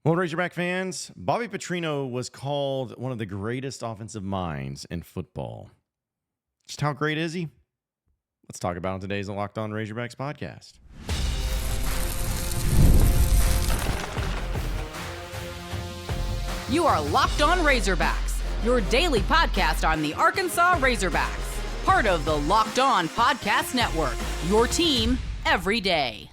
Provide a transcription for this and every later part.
Well, Razorback fans, Bobby Petrino was called one of the greatest offensive minds in football. Just how great is he? Let's talk about it in today's Locked On Razorbacks podcast. You are Locked On Razorbacks, your daily podcast on the Arkansas Razorbacks, part of the Locked On Podcast Network, your team every day.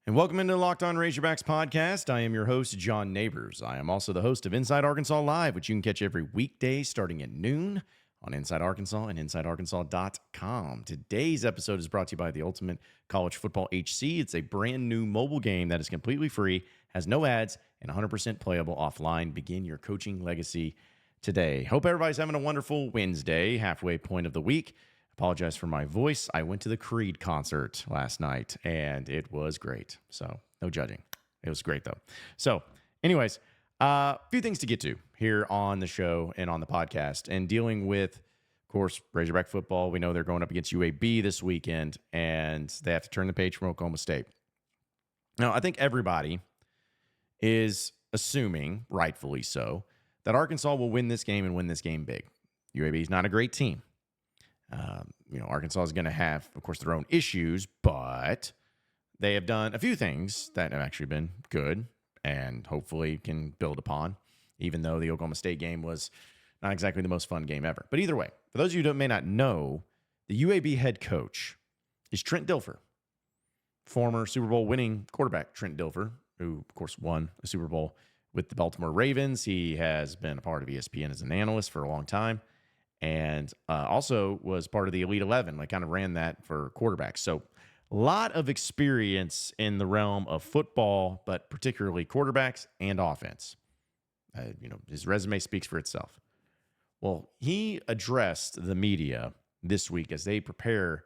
And welcome into the Locked On Razorbacks podcast. I am your host, John Neighbors. I am also the host of Inside Arkansas Live, which you can catch every weekday starting at noon on Inside Arkansas and InsideArkansas.com. Today's episode is brought to you by the Ultimate College Football HC. It's a brand new mobile game that is completely free, has no ads, and 100% playable offline. Begin your coaching legacy today. Hope everybody's having a wonderful Wednesday, halfway point of the week. Apologize for my voice. I went to the Creed concert last night, and it was great. So, no judging. It was great, though. So, anyways, a few things to get to here on the show and on the podcast. And dealing with, of course, Razorback football. We know they're going up against UAB this weekend, and they have to turn the page from Oklahoma State. Now, I think everybody is assuming, rightfully so, that Arkansas will win this game and win this game big. UAB is not a great team. Arkansas is going to have, of course, their own issues, but they have done a few things that have actually been good and hopefully can build upon, even though the Oklahoma State game was not exactly the most fun game ever. But either way, for those of you who may not know, the UAB head coach is Trent Dilfer, former Super Bowl winning quarterback Trent Dilfer, who, of course, won a Super Bowl with the Baltimore Ravens. He has been a part of ESPN as an analyst for a long time. And also was part of the Elite 11, kind of ran that for quarterbacks. So a lot of experience in the realm of football, but particularly quarterbacks and offense. His resume speaks for itself. Well, he addressed the media this week as they prepare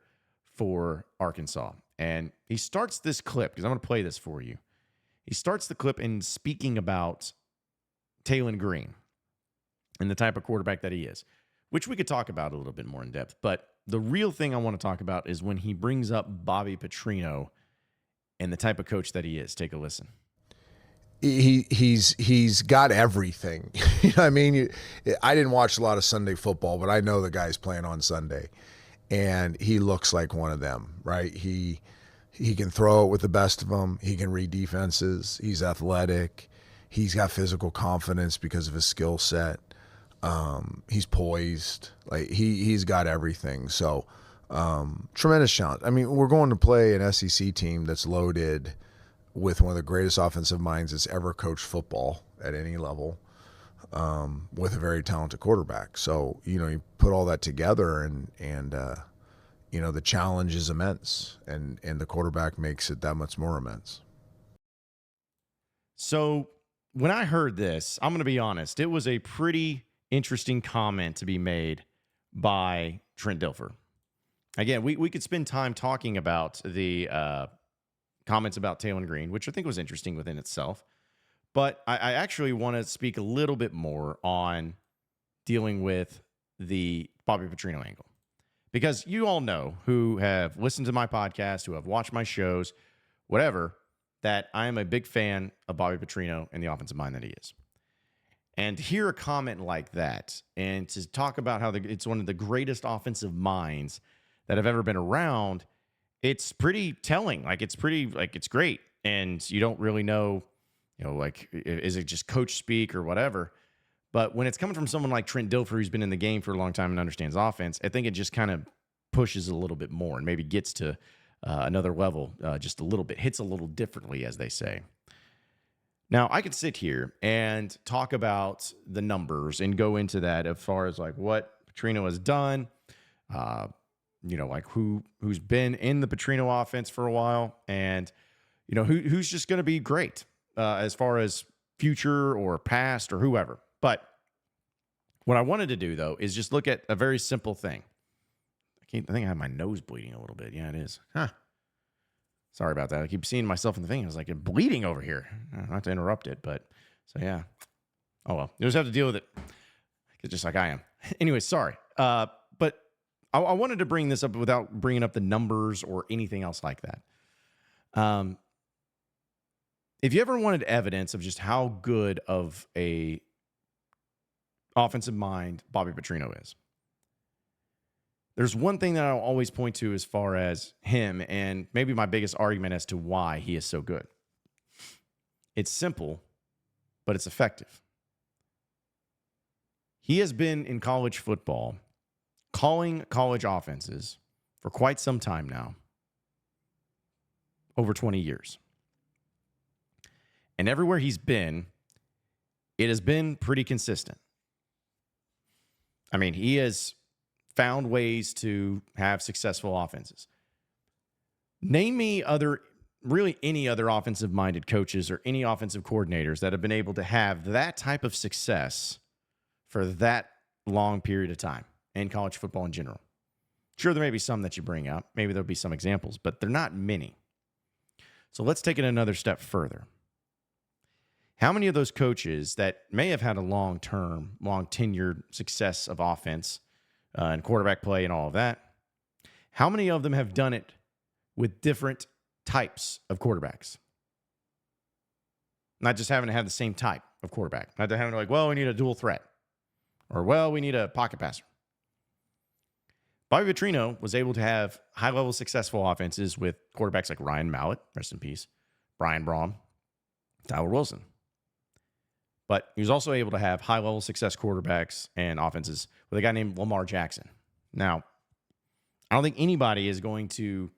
for Arkansas. And he starts this clip, because I'm going to play this for you. He starts the clip in speaking about Taylon Green and the type of quarterback that he is, which we could talk about a little bit more in depth. But the real thing I want to talk about is when he brings up Bobby Petrino and the type of coach that he is. Take a listen. He's got everything. You know what I mean? I didn't watch a lot of Sunday football, but I know the guy's playing on Sunday, and he looks like one of them, right? He can throw it with the best of them. He can read defenses. He's athletic. He's got physical confidence because of his skill set. He's poised, he's got everything. So, tremendous challenge. I mean, we're going to play an SEC team that's loaded with one of the greatest offensive minds that's ever coached football at any level, with a very talented quarterback. So, you put all that together and the challenge is immense, and the quarterback makes it that much more immense. So when I heard this, I'm going to be honest, it was a pretty interesting comment to be made by Trent Dilfer. Again, we could spend time talking about the comments about Taylon Green, which I think was interesting within itself. But I actually want to speak a little bit more on dealing with the Bobby Petrino angle. Because you all know, who have listened to my podcast, who have watched my shows, whatever, that I am a big fan of Bobby Petrino and the offensive mind that he is. And to hear a comment like that, and to talk about how it's one of the greatest offensive minds that have ever been around, it's pretty telling. It's great. And you don't really know, is it just coach speak or whatever? But when it's coming from someone like Trent Dilfer, who's been in the game for a long time and understands offense, I think it just kind of pushes a little bit more and maybe gets to another level just a little bit, hits a little differently, as they say. Now, I could sit here and talk about the numbers and go into that as far as what Petrino has done, who's been in the Petrino offense for a while, and who's just going to be great as far as future or past or whoever. But what I wanted to do, though, is just look at a very simple thing. I think I have my nose bleeding a little bit. Yeah, it is. Sorry about that. I keep seeing myself in the thing. I was like, bleeding over here. Not to interrupt it, but so yeah. Oh, well. You just have to deal with it. Just like I am. Anyway, sorry. But I wanted to bring this up without bringing up the numbers or anything else like that. if you ever wanted evidence of just how good of a offensive mind Bobby Petrino is, there's one thing that I'll always point to as far as him, and maybe my biggest argument as to why he is so good. It's simple, but it's effective. He has been in college football calling college offenses for quite some time now, over 20 years. And everywhere he's been, it has been pretty consistent. I mean, he has found ways to have successful offenses. Name me any other offensive-minded coaches or any offensive coordinators that have been able to have that type of success for that long period of time in college football in general. Sure, there may be some that you bring up. Maybe there'll be some examples, but they're not many. So let's take it another step further. How many of those coaches that may have had a long-term, long-tenured success of offense and quarterback play and all of that, how many of them have done it with different types of quarterbacks? Not just having to have the same type of quarterback. Not having to we need a dual threat. Or, we need a pocket passer. Bobby Petrino was able to have high-level successful offenses with quarterbacks like Ryan Mallett, rest in peace, Brian Braum, Tyler Wilson. But he was also able to have high-level success quarterbacks and offenses with a guy named Lamar Jackson. Now, I don't think anybody is going to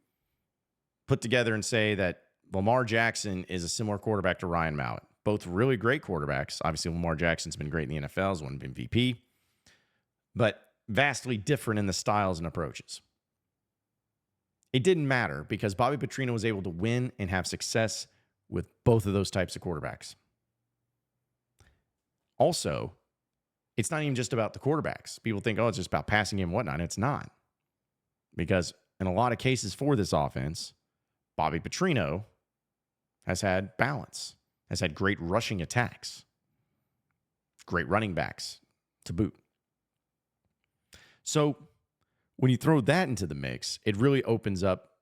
put together and say that Lamar Jackson is a similar quarterback to Ryan Mallett. Both really great quarterbacks. Obviously, Lamar Jackson's been great in the NFL, has won MVP, but vastly different in the styles and approaches. It didn't matter because Bobby Petrino was able to win and have success with both of those types of quarterbacks. Also, it's not even just about the quarterbacks. People think, it's just about passing game and whatnot. It's not. Because in a lot of cases for this offense, Bobby Petrino has had balance, has had great rushing attacks, great running backs to boot. So when you throw that into the mix, it really opens up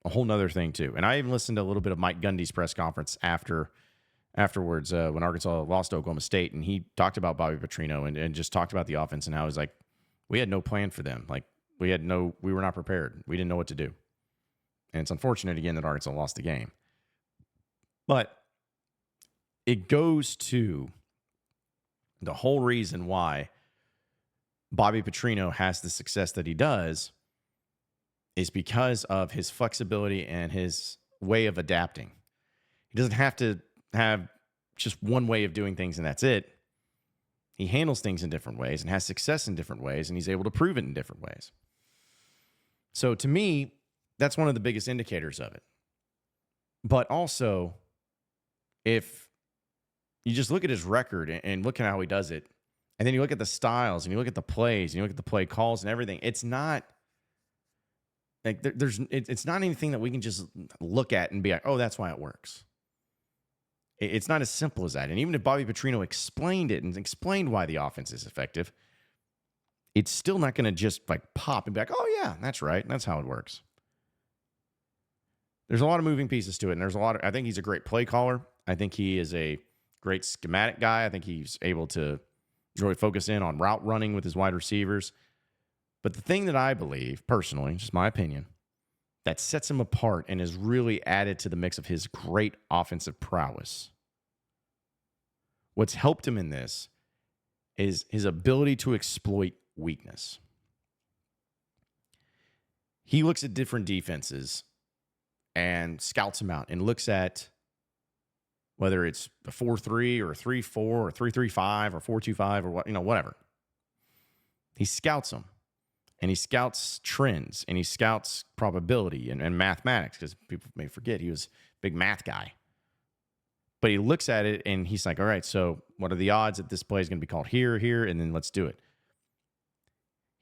a whole nother thing too. And I even listened to a little bit of Mike Gundy's press conference afterwards when Arkansas lost to Oklahoma State, and he talked about Bobby Petrino and just talked about the offense and how he's like, we had no plan for them. Like we were not prepared. We didn't know what to do. And it's unfortunate again that Arkansas lost the game. But it goes to the whole reason why Bobby Petrino has the success that he does is because of his flexibility and his way of adapting. He doesn't have to have just one way of doing things and that's it. He handles things in different ways and has success in different ways, and he's able to prove it in different ways. So to me, that's one of the biggest indicators of it. But also, if you just look at his record and look at how he does it, and then you look at the styles and you look at the plays and you look at the play calls and everything, it's not like it's not anything that we can just look at and be like, that's why it works. It's not as simple as that. And even if Bobby Petrino explained it and explained why the offense is effective, it's still not going to just pop and be like, yeah, that's right. That's how it works. There's a lot of moving pieces to it. And I think he's a great play caller. I think he is a great schematic guy. I think he's able to really focus in on route running with his wide receivers. But the thing that I believe, personally, just my opinion, that sets him apart and has really added to the mix of his great offensive prowess, what's helped him in this is his ability to exploit weakness. He looks at different defenses and scouts them out and looks at whether it's a 4-3 or a 3-4 or 3-3-5 or 4-2-5 or whatever. He scouts them. And he scouts trends, and he scouts probability and mathematics, because people may forget he was a big math guy. But he looks at it, and he's like, all right, so what are the odds that this play is going to be called here, and then let's do it.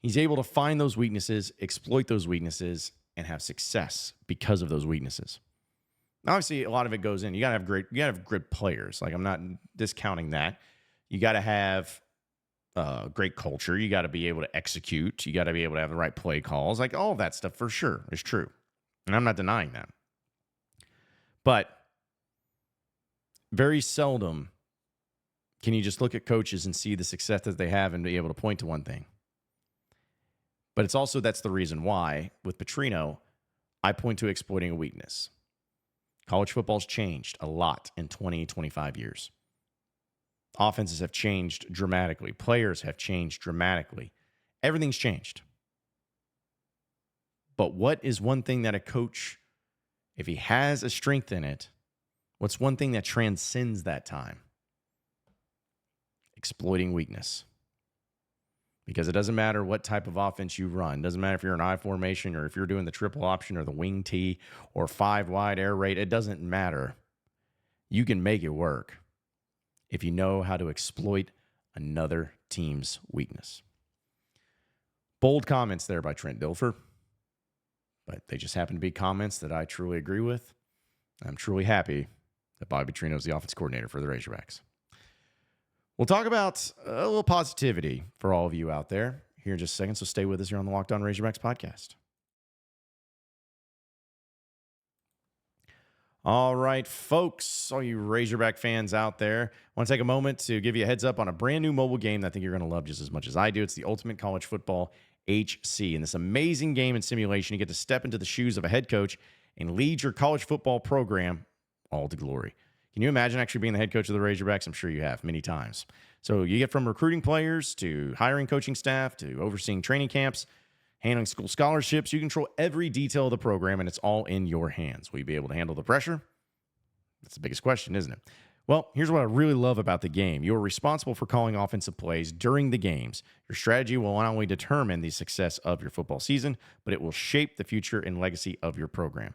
He's able to find those weaknesses, exploit those weaknesses, and have success because of those weaknesses. Obviously, a lot of it goes in. You got to have great players. Like, I'm not discounting that. You got to have great culture. You got to be able to execute. You got to be able to have the right play calls. Like, all of that stuff for sure is true. And I'm not denying that. But very seldom can you just look at coaches and see the success that they have and be able to point to one thing. But it's also, that's the reason why, with Petrino, I point to exploiting a weakness. College football's changed a lot in 20, 25 years. Offenses have changed dramatically. Players have changed dramatically. Everything's changed. But what is one thing that a coach, if he has a strength in it, what's one thing that transcends that time? Exploiting weakness. Because it doesn't matter what type of offense you run. It doesn't matter if you're an I formation or if you're doing the triple option or the wing T or 5 wide air raid. It doesn't matter. You can make it work if you know how to exploit another team's weakness. Bold comments there by Trent Dilfer, but they just happen to be comments that I truly agree with. I'm truly happy that Bobby Petrino is the offense coordinator for the Razorbacks. We'll talk about a little positivity for all of you out there here in just a second, so stay with us here on the Locked On Razorbacks podcast. All right, folks, all you Razorback fans out there, I want to take a moment to give you a heads up on a brand new mobile game that I think you're going to love just as much as I do. It's the Ultimate College Football HC. In this amazing game and simulation, you get to step into the shoes of a head coach and lead your college football program all to glory. Can you imagine actually being the head coach of the Razorbacks? I'm sure you have many times. So you get from recruiting players to hiring coaching staff to overseeing training camps, handling school scholarships. You control every detail of the program, and it's all in your hands. Will you be able to handle the pressure? That's the biggest question, isn't it? Well, here's what I really love about the game. You're responsible for calling offensive plays during the games. Your strategy will not only determine the success of your football season, but it will shape the future and legacy of your program.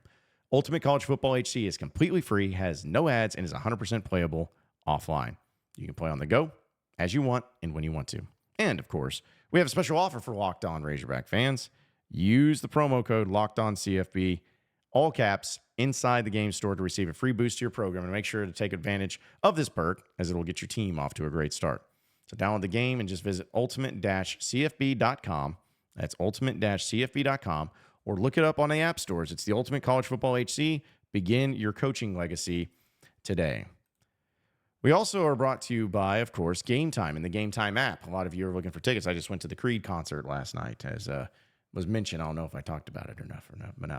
Ultimate College Football HC is completely free, has no ads, and is 100% playable offline. You can play on the go as you want and when you want to. And, of course, we have a special offer for Locked On Razorback fans. Use the promo code LOCKEDONCFB, all caps, inside the game store to receive a free boost to your program, and make sure to take advantage of this perk as it will get your team off to a great start. So download the game and just visit ultimate-cfb.com. That's ultimate-cfb.com. Or look it up on the app stores. It's the Ultimate College Football HC. Begin your coaching legacy today. We also are brought to you by, of course, Gametime and the Gametime app. A lot of you are looking for tickets. I just went to the Creed concert last night, as was mentioned. I don't know if I talked about it or not,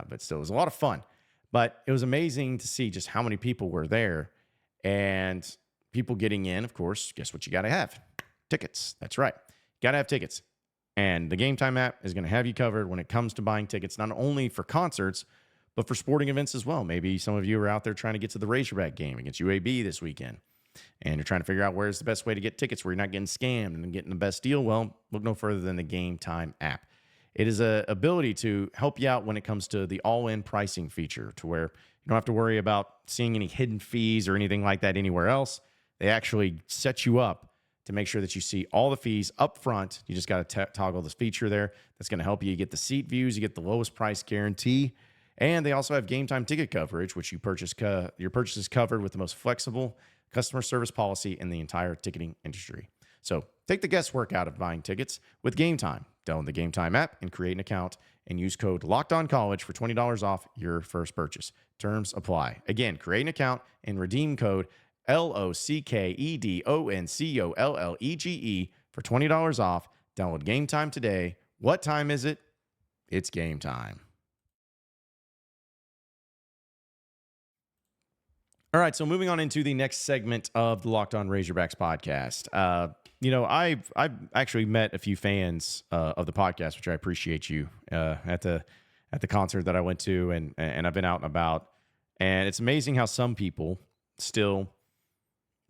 but still, it was a lot of fun. But it was amazing to see just how many people were there, and people getting in, of course, guess what you got to have? Tickets. That's right. You got to have tickets. And the Gametime app is going to have you covered when it comes to buying tickets, not only for concerts, but for sporting events as well. Maybe some of you are out there trying to get to the Razorback game against UAB this weekend, and you're trying to figure out where's the best way to get tickets where you're not getting scammed and getting the best deal. Well, look no further than the Gametime app. It is an ability to help you out when it comes to the all-in pricing feature, to where you don't have to worry about seeing any hidden fees or anything like that anywhere else. They actually set you up to make sure that you see all the fees up front. You just got to toggle this feature there. That's going to help you. You get the seat views. You get the lowest price guarantee. And they also have Gametime ticket coverage, which your purchase is covered with the most flexible customer service policy in the entire ticketing industry. So take the guesswork out of buying tickets with Gametime. Download the Gametime app and create an account and use code LOCKEDONCOLLEGE for $20 off your first purchase. Terms apply. Again, create an account and redeem code LOCKEDONCOLLEGE for $20 off. Download Gametime today. What time is it? It's game time. All right, so moving on into the next segment of the Locked On Razorbacks podcast. I've actually met a few fans of the podcast, which I appreciate you at the concert that I went to, and I've been out and about. And it's amazing how some people still,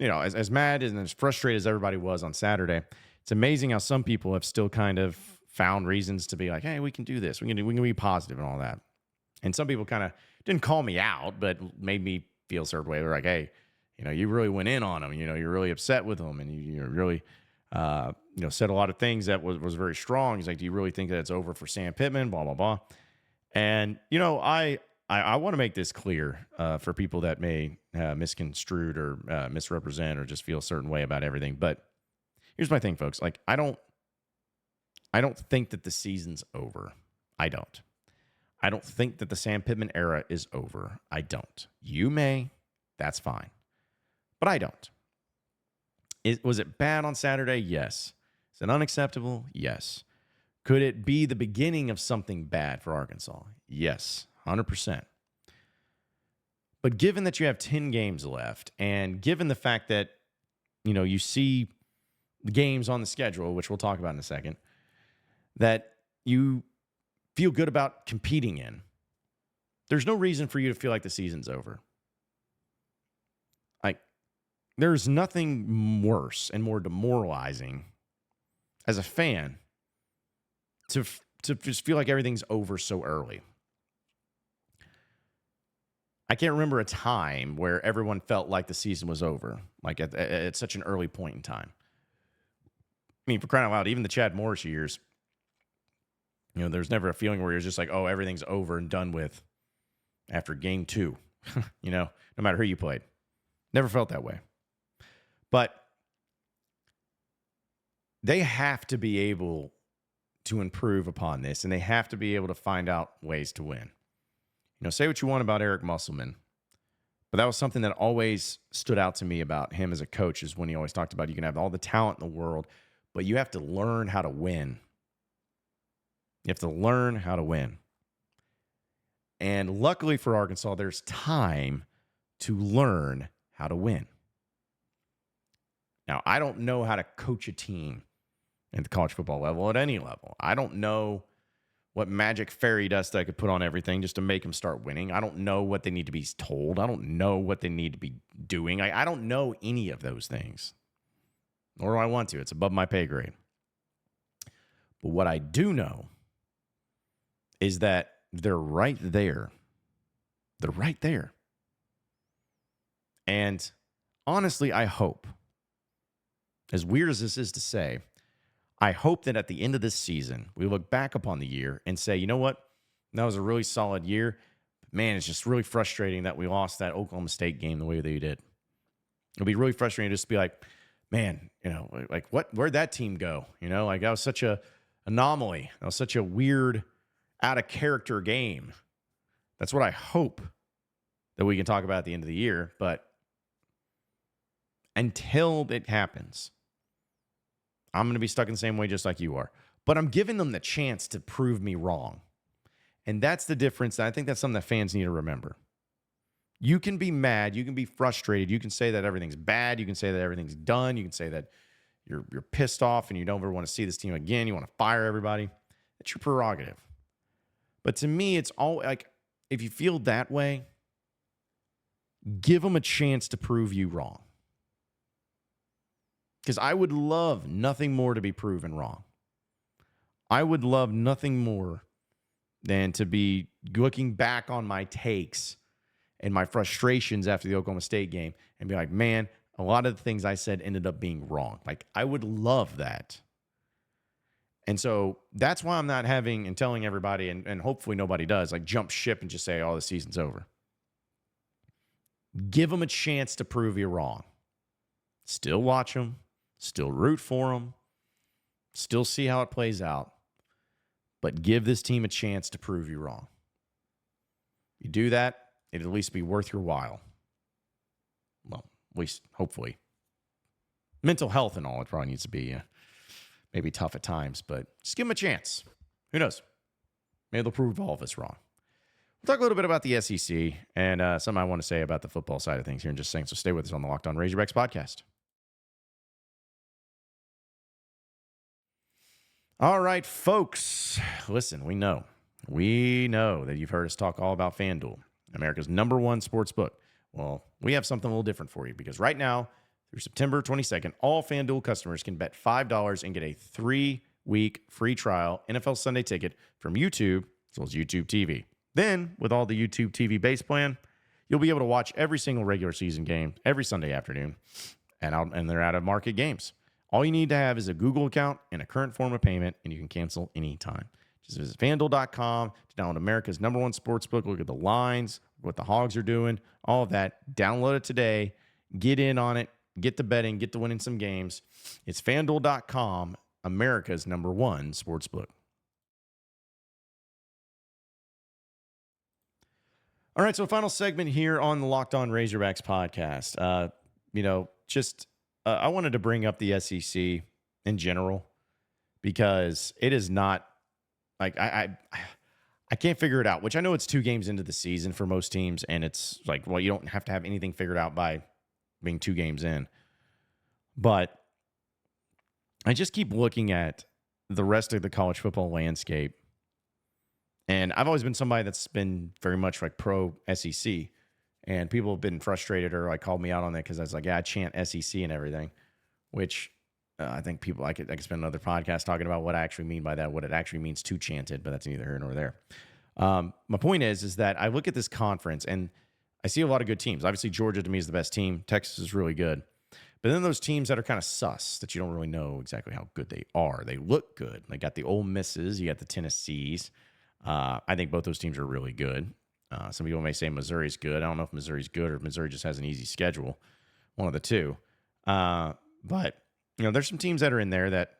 as mad and as frustrated as everybody was on Saturday, it's amazing how some people have still kind of found reasons to be like, hey, we can do this. We can be positive and all that. And some people kind of didn't call me out, but made me feel a certain way. They're like, hey, you really went in on them. You're really upset with them, and you really, said a lot of things that was very strong. He's like, do you really think that it's over for Sam Pittman? Blah, blah, blah. And, I want to make this clear for people that may misconstrued or misrepresent or just feel a certain way about everything. But here's my thing, folks. Like, I don't think that the season's over. I don't think that the Sam Pittman era is over. I don't. You may. That's fine. but I don't. Was it bad on Saturday? Yes. Is it unacceptable? Yes. Could it be the beginning of something bad for Arkansas? Yes, 100%. But given that you have 10 games left, and given the fact that, you see the games on the schedule, which we'll talk about in a second, that you feel good about competing in, there's no reason for you to feel like the season's over. There's nothing worse and more demoralizing as a fan to just feel like everything's over so early. I can't remember a time where everyone felt like the season was over, like at such an early point in time. I mean, for crying out loud, even the Chad Morris years, there's never a feeling where you're just like, oh, everything's over and done with after game 2, no matter who you played. Never felt that way. But they have to be able to improve upon this, and they have to be able to find out ways to win. Say what you want about Eric Musselman, but that was something that always stood out to me about him as a coach, is when he always talked about you can have all the talent in the world, but you have to learn how to win. You have to learn how to win. And luckily for Arkansas, there's time to learn how to win. Now, I don't know how to coach a team at the college football level, at any level. I don't know what magic fairy dust I could put on everything just to make them start winning. I don't know what they need to be told. I don't know what they need to be doing. I don't know any of those things, nor do I want to. It's above my pay grade. But what I do know is that they're right there. They're right there. And honestly, I hope, as weird as this is to say, I hope that at the end of this season, we look back upon the year and say, you know what? That was a really solid year. Man, it's just really frustrating that we lost that Oklahoma State game the way that we did. It'll be really frustrating just to be like, man, where'd that team go? That was such a anomaly. That was such a weird, out of character game. That's what I hope that we can talk about at the end of the year. But until it happens, I'm going to be stuck in the same way just like you are. But I'm giving them the chance to prove me wrong. And that's the difference. I think that's something that fans need to remember. You can be mad. You can be frustrated. You can say that everything's bad. You can say that everything's done. You can say that you're pissed off and you don't ever want to see this team again. You want to fire everybody. That's your prerogative. But to me, it's all like, if you feel that way, give them a chance to prove you wrong. Because I would love nothing more to be proven wrong. I would love nothing more than to be looking back on my takes and my frustrations after the Oklahoma State game and be like, man, a lot of the things I said ended up being wrong. Like, I would love that. And so that's why I'm not having and telling everybody, and hopefully nobody does, like jump ship and just say, oh, the season's over. Give them a chance to prove you wrong. Still watch them. Still root for them. Still see how it plays out. But give this team a chance to prove you wrong. You do that, it'll at least be worth your while. Well, at least, hopefully. Mental health and all, it probably needs to be maybe tough at times, but just give them a chance. Who knows? Maybe they'll prove all of us wrong. We'll talk a little bit about the SEC and something I want to say about the football side of things here in just a second, so stay with us on the Locked On Razorbacks podcast. All right, folks, listen, we know that you've heard us talk all about FanDuel, America's #1 sports book. Well, we have something a little different for you because right now, through September 22nd, all FanDuel customers can bet $5 and get a 3-week free trial NFL Sunday ticket from YouTube as well as YouTube TV. Then, with all the YouTube TV base plan, you'll be able to watch every single regular season game every Sunday afternoon and they're out-of-market games. All you need to have is a Google account and a current form of payment, and you can cancel anytime. Just visit FanDuel.com to download America's #1 sportsbook. Look at the lines, what the Hogs are doing, all of that. Download it today. Get in on it. Get the betting. Get to winning some games. It's FanDuel.com, America's #1 sportsbook. All right, so final segment here on the Locked On Razorbacks podcast. just I wanted to bring up the SEC in general because it is not like I can't figure it out, which I know it's 2 games into the season for most teams. And it's like, well, you don't have to have anything figured out by being 2 games in. But I just keep looking at the rest of the college football landscape. And I've always been somebody that's been very much like pro SEC. And people have been frustrated or like called me out on that because I was like, yeah, I chant SEC and everything, which I think people, I could spend another podcast talking about what I actually mean by that, what it actually means to chant it, but that's neither here nor there. My point is that I look at this conference and I see a lot of good teams. Obviously, Georgia to me is the best team. Texas is really good. But then those teams that are kind of sus, that you don't really know exactly how good they are. They look good. They got the Ole Misses. You got the Tennessees. I think both those teams are really good. Some people may say Missouri's good. I don't know if Missouri's good or if Missouri just has an easy schedule. One of the two. But, there's some teams that are in there that,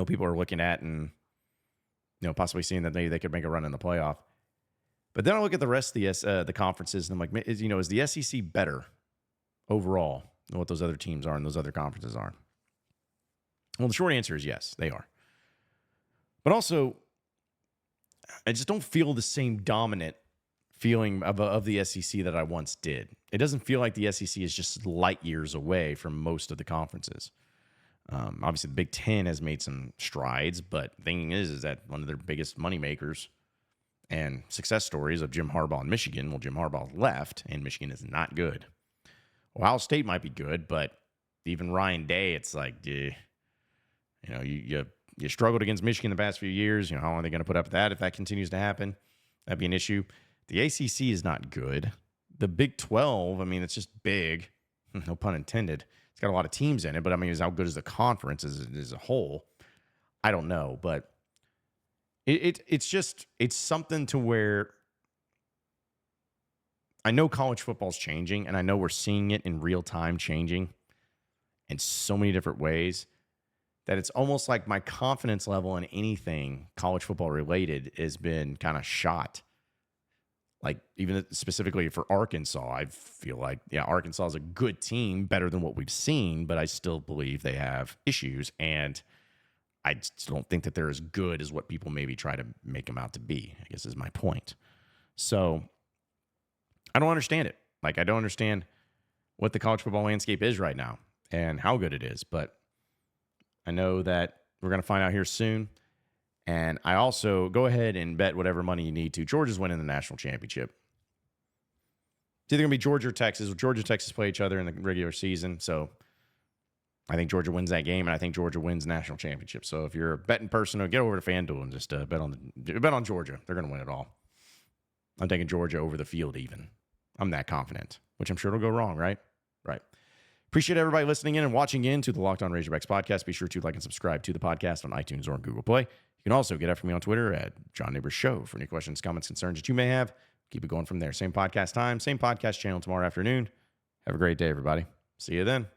people are looking at and, possibly seeing that maybe they could make a run in the playoff. But then I look at the rest of the conferences and I'm like, is the SEC better overall than what those other teams are and those other conferences are? Well, the short answer is yes, they are. But also, I just don't feel the same dominant feeling of the SEC that I once did. It doesn't feel like the SEC is just light years away from most of the conferences. Obviously, the Big Ten has made some strides, but the thing is that one of their biggest moneymakers and success stories of Jim Harbaugh in Michigan, well, Jim Harbaugh left, and Michigan is not good. Ohio State might be good, but even Ryan Day, it's like, you struggled against Michigan the past few years. How long are they going to put up with that if that continues to happen? That'd be an issue. The ACC is not good. The Big 12, it's just big. No pun intended. It's got a lot of teams in it, but is how good is the conference as a whole? I don't know, but it's something to where I know college football's changing, and I know we're seeing it in real time changing in so many different ways that it's almost like my confidence level in anything college football related has been kind of shot. Like, even specifically for Arkansas, I feel like, Arkansas is a good team, better than what we've seen, but I still believe they have issues, and I just don't think that they're as good as what people maybe try to make them out to be, I guess is my point. So I don't understand it. Like, I don't understand what the college football landscape is right now and how good it is, but I know that we're going to find out here soon. And I also go ahead and bet whatever money you need to. Georgia's winning the national championship. It's either going to be Georgia or Texas. Georgia and Texas play each other in the regular season. So I think Georgia wins that game, and I think Georgia wins the national championship. So if you're a betting person, get over to FanDuel and just bet on Georgia. They're going to win it all. I'm taking Georgia over the field even. I'm that confident, which I'm sure it'll go wrong, right? Right. Appreciate everybody listening in and watching in to the Locked On Razorbacks podcast. Be sure to like and subscribe to the podcast on iTunes or on Google Play. You can also get after me on Twitter at John Neighbors Show for any questions, comments, concerns that you may have. Keep it going from there. Same podcast time, same podcast channel tomorrow afternoon. Have a great day, everybody. See you then.